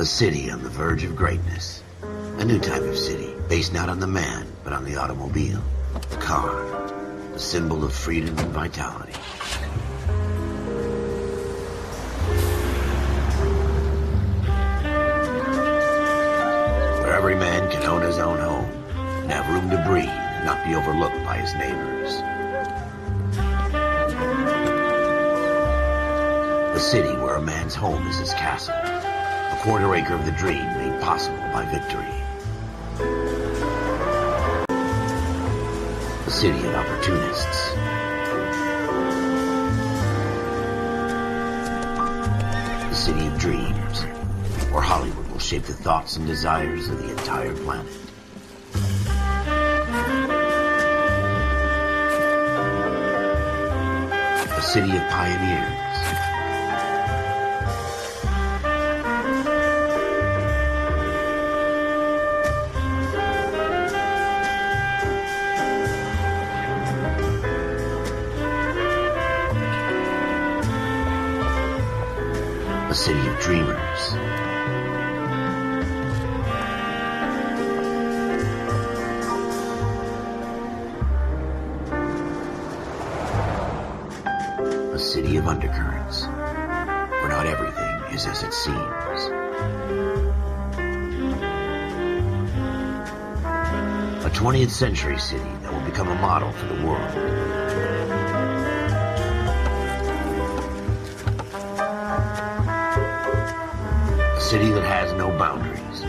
A city on the verge of greatness. A new type of city, based not on the man, but on the automobile. The car. A symbol of freedom and vitality. Where every man can own his own home, and have room to breathe, and not be overlooked by his neighbors. A city where a man's home is his castle. A quarter acre of the dream made possible by victory. A city of opportunists. A city of dreams, where Hollywood will shape the thoughts and desires of the entire planet. A city of pioneers. A city of dreamers. A city of undercurrents, where not everything is as it seems. A 20th century city that will become a model for the world. A city that has no boundaries,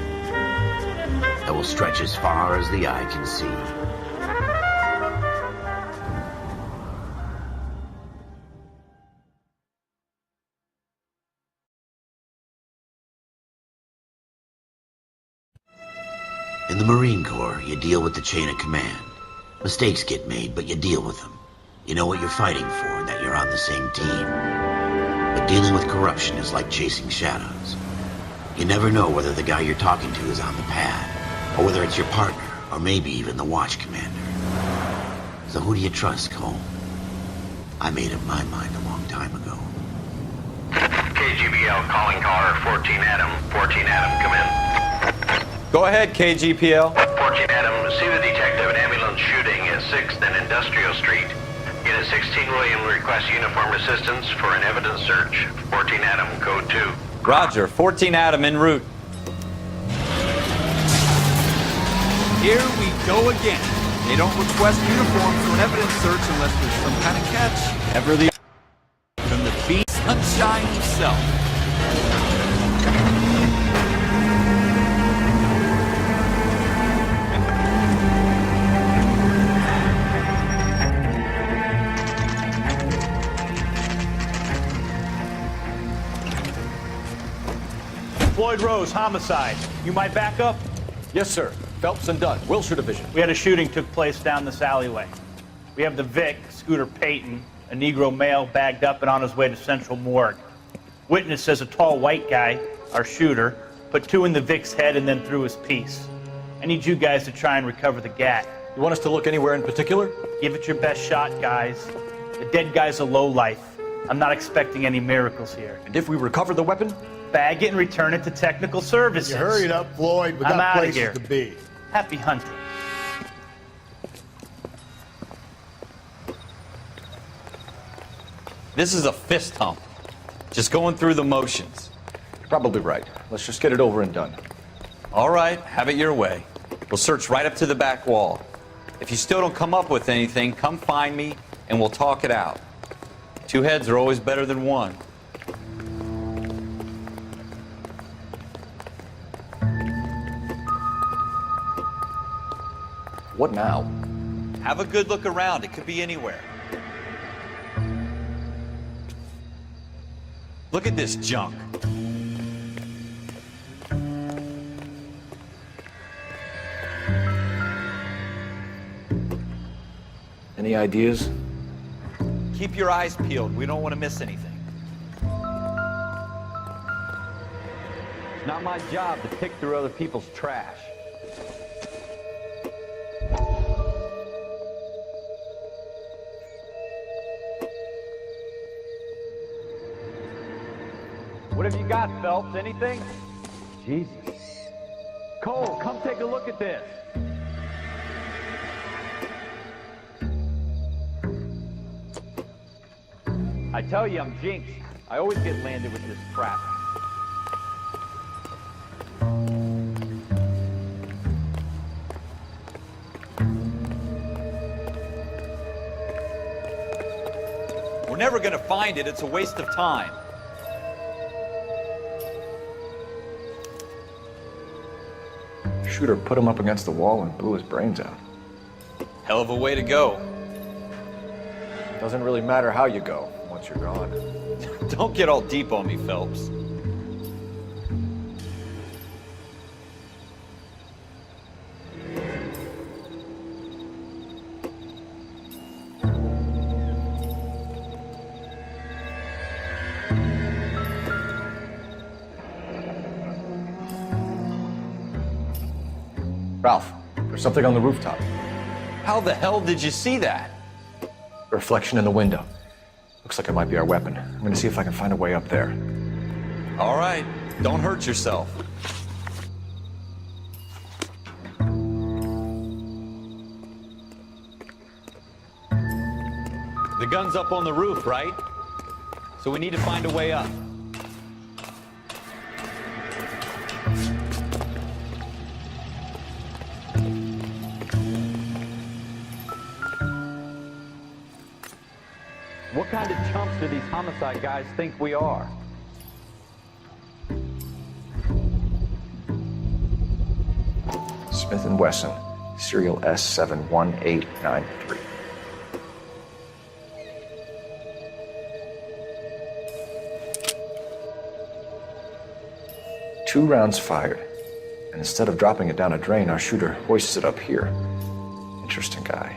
that will stretch as far as the eye can see. In the Marine Corps, you deal with the chain of command. Mistakes get made, but you deal with them. You know what you're fighting for, and that you're on the same team. But dealing with corruption is like chasing shadows. You never know whether the guy you're talking to is on the pad, or whether it's your partner, or maybe even the watch commander. So who do you trust, Cole? I made up my mind a long time ago. KGBL calling caller 14 Adam. 14 Adam, come in. Go ahead, KGPL. 14 Adam, see the detective an ambulance shooting at 6th and Industrial Street. Unit 16 William requests uniform assistance for an evidence search. 14 Adam, code 2. Roger, 14 Adam en route. Here we go again. They don't request uniforms for an evidence search unless there's some kind of catch. Ever the from the beast sunshine himself. Floyd Rose, homicide. You might back up? Yes, sir. Phelps and Dunn, Wilshire Division. We had a shooting took place down this alleyway. We have the Vic, Scooter Payton, a Negro male bagged up and on his way to Central Morgue. Witness says a tall white guy, our shooter, put 2 in the Vic's head and then threw his piece. I need you guys to try and recover the gat. You want us to look anywhere in particular? Give it your best shot, guys. The dead guy's a lowlife. I'm not expecting any miracles here. And if we recover the weapon? Bag it and return it to technical services. You hurry it up, Floyd. We I'm got outta places here. to be. Happy hunting. This is a fist hump. Just going through the motions. Probably right. Let's just get it over and done. All right, have it your way. We'll search right up to the back wall. If you still don't come up with anything, come find me and we'll talk it out. 2 heads are always better than 1. What now? Have a good look around. It could be anywhere. Look at this junk. Any ideas? Keep your eyes peeled. We don't want to miss anything. It's not my job to pick through other people's trash. What have you got, Phelps? Anything? Jesus. Cole, come take a look at this. I tell you, I'm jinxed. I always get landed with this crap. We're never gonna find it. It's a waste of time. Shooter put him up against the wall and blew his brains out. Hell of a way to go. Doesn't really matter how you go once you're gone. Don't get all deep on me, Phelps. Ralph, there's something on the rooftop. How the hell did you see that? A reflection in the window. Looks like it might be our weapon. I'm gonna see if I can find a way up there. All right, don't hurt yourself. The gun's up on the roof, right? So we need to find a way up. What kind of chumps do these homicide guys think we are? Smith & Wesson, serial S71893. Two rounds fired, and instead of dropping it down a drain, our shooter hoists it up here. Interesting guy.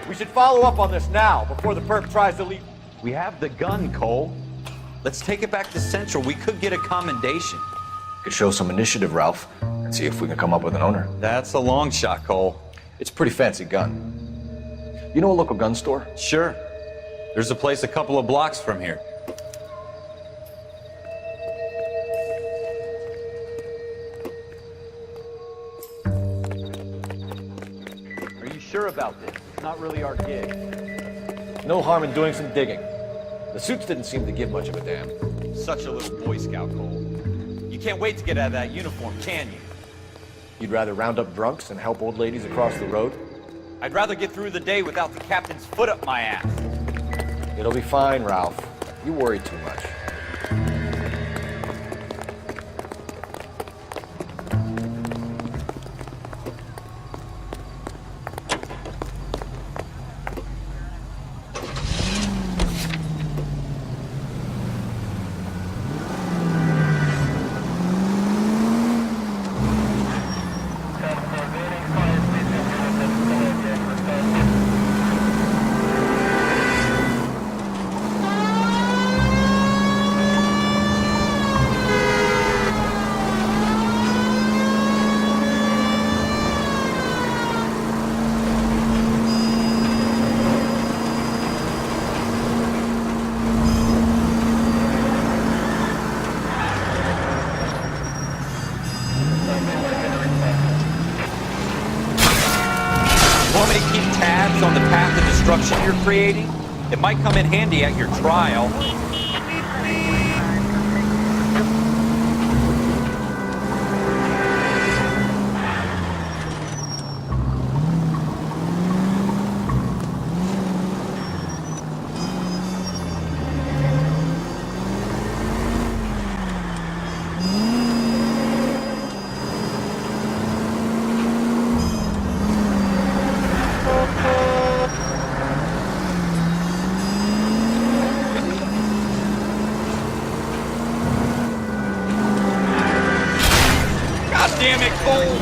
We should follow up on this now, before the perp tries to leave. We have the gun, Cole. Let's take it back to Central. We could get a commendation. Could show some initiative, Ralph, and see if we can come up with an owner. That's a long shot, Cole. It's a pretty fancy gun. You know a local gun store? Sure. There's a place a couple of blocks from here. Are you sure about this? It's not really our gig. No harm in doing some digging. The suits didn't seem to give much of a damn. Such a little Boy Scout, Cole. You can't wait to get out of that uniform, can you? You'd rather round up drunks and help old ladies across the road? I'd rather get through the day without the captain's foot up my ass. It'll be fine, Ralph. You worry too much. On the path of destruction you're creating, it might come in handy at your trial. Damn it, Cole!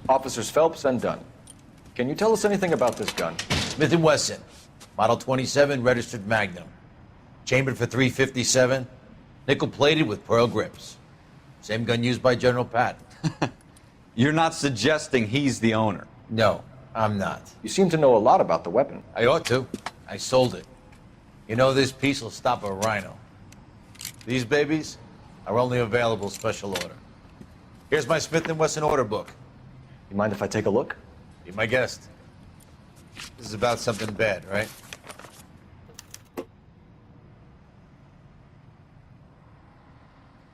Officers Phelps and Dunn. Can you tell us anything about this gun? Smith & Wesson, Model 27, registered Magnum. Chambered for .357, nickel-plated with pearl grips. Same gun used by General Patton. You're not suggesting he's the owner? No, I'm not. You seem to know a lot about the weapon. I ought to. I sold it. You know, this piece will stop a rhino. These babies are only available special order. Here's my Smith & Wesson order book. You mind if I take a look? Be my guest. This is about something bad, right?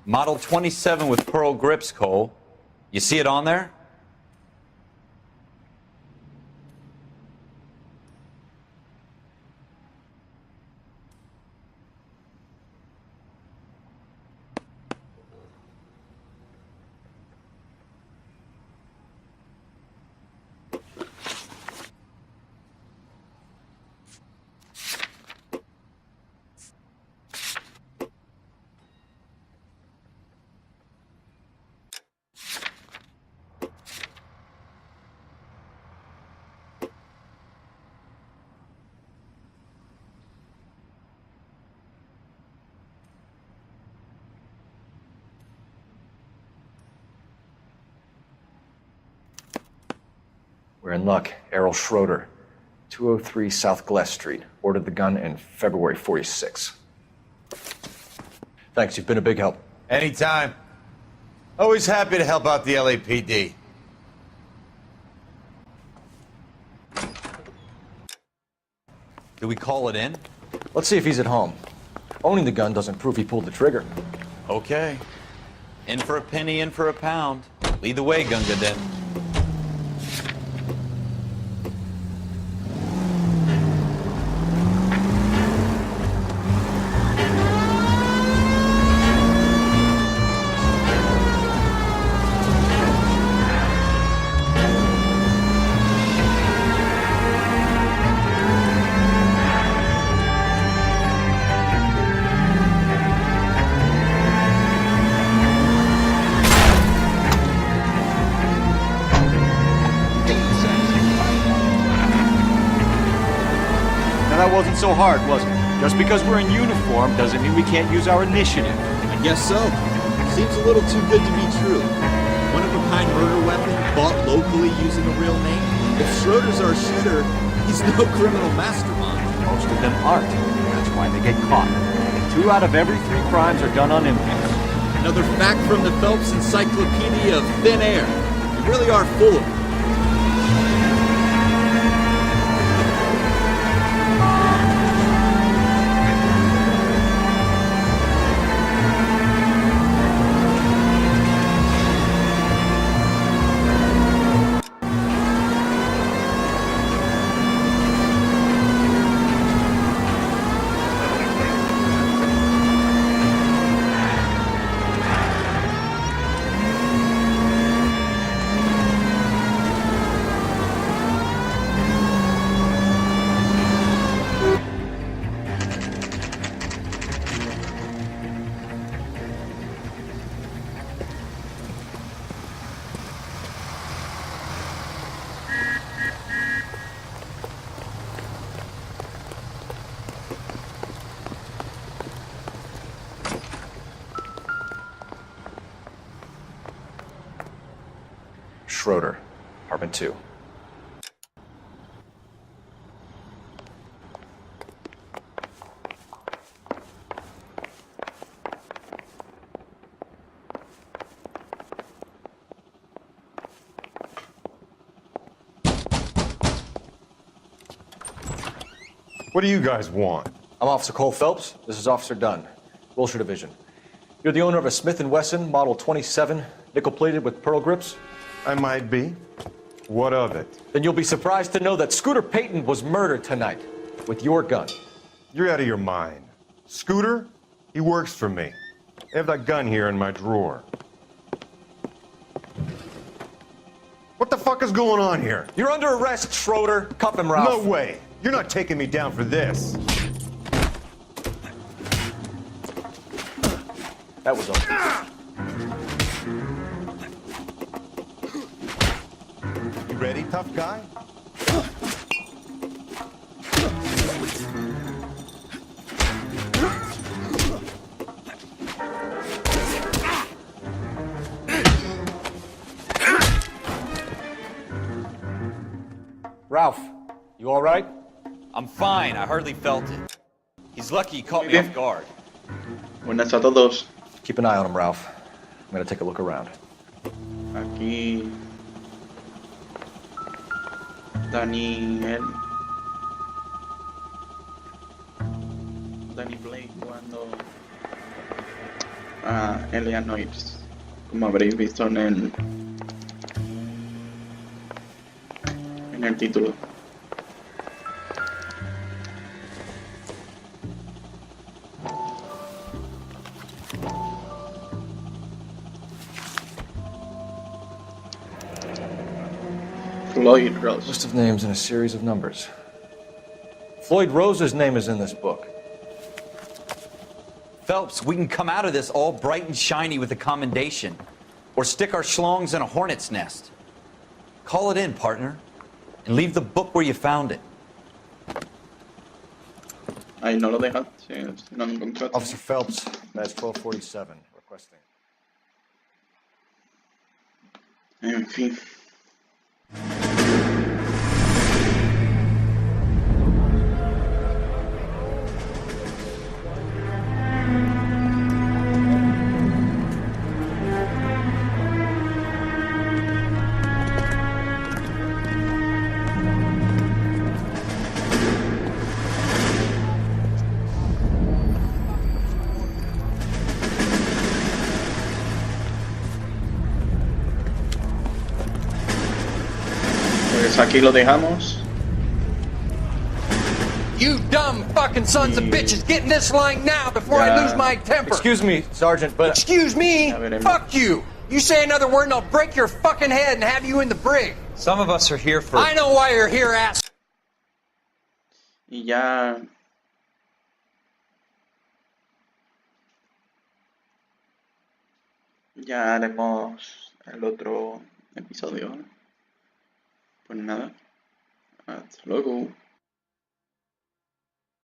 Model 27 with pearl grips, Cole. You see it on there? We're in luck. Errol Schroeder, 203 South Glass Street. Ordered the gun in February '46. Thanks, you've been a big help. Anytime. Always happy to help out the LAPD. Do we call it in? Let's see if he's at home. Owning the gun doesn't prove he pulled the trigger. Okay. In for a penny, in for a pound. Lead the way, Gunga Din. That wasn't so hard, was it? Just because we're in uniform doesn't mean we can't use our initiative. I guess so. Seems a little too good to be true. One-of-a-kind murder weapon bought locally using a real name. If Schroeder's our shooter, he's no criminal mastermind. Most of them aren't. That's why they get caught. 2 out of every 3 crimes are done on impulse. Another fact from the Phelps Encyclopedia of Thin Air. You really are full of it. Schroeder, apartment 2. What do you guys want? I'm Officer Cole Phelps. This is Officer Dunn, Wilshire Division. You're the owner of a Smith & Wesson Model 27, nickel-plated with pearl grips? I might be. What of it? Then you'll be surprised to know that Scooter Payton was murdered tonight with your gun. You're out of your mind. Scooter? He works for me. I have that gun here in my drawer. What the fuck is going on here? You're under arrest, Schroeder. Cuff him, Ralph. No way. You're not taking me down for this. That was all. You ready, tough guy? Ralph, you all right? I'm fine. I hardly felt it. He's lucky he caught me off guard. Buenas a todos. Keep an eye on him, Ralph. I'm gonna take a look around. Aquí Daniel. Danny Blake jugando a Elia Noire, como habréis visto en el título. Floyd Rose. List of names and a series of numbers. Floyd Rose's name is in this book. Phelps, we can come out of this all bright and shiny with a commendation. Or stick our schlongs in a hornet's nest. Call it in, partner. And leave the book where you found it. Ahí no lo dejas, si no lo encontraste. Officer Phelps, badge 1247, requesting. En fin. Pues aquí lo dejamos. You dumb fucking sons of bitches, get in this line now before I lose my temper. Excuse me, Sergeant, but... Excuse me? Fuck you. You say another word and I'll break your fucking head and have you in the brig. Some of us are here for... I know why you're here, ass. Y ya... Ya haremos el otro episodio. Pues nada. Hasta luego.